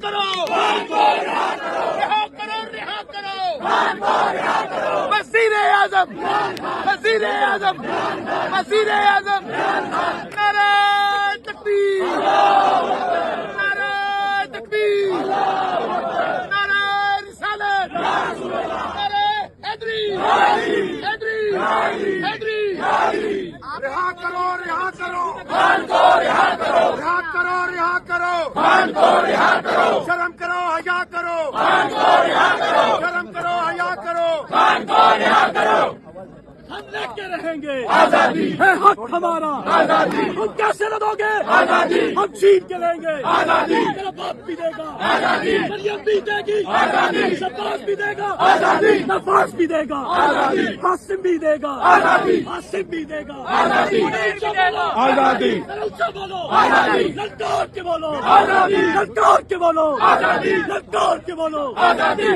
کرو رہا کرو وزیر اعظم نعرہ تکبیر نعرہ تکبیر نعرہ رسالت نعرہ حیدری رہا کرو شرم کرو حیا کرو ہم لڑتے رہیں گے آزادی ہے حق ہمارا آزادی ہم کیسے نہ دو گے آزادی ہم چھین کے لیں گے آزادی میرا باپ بھی دے گا آزادی مریم بھی دے گی آزادی شباز بھی دے گا آزادی نفاذ بھی دے گا آزادی قاسم بھی دے گا آزادی قاسم بھی دے گا آزادی آزادی بولو آزادی للکار کے بولو آزادی للکار کے بولو آزادی للکار کے بولو آزادی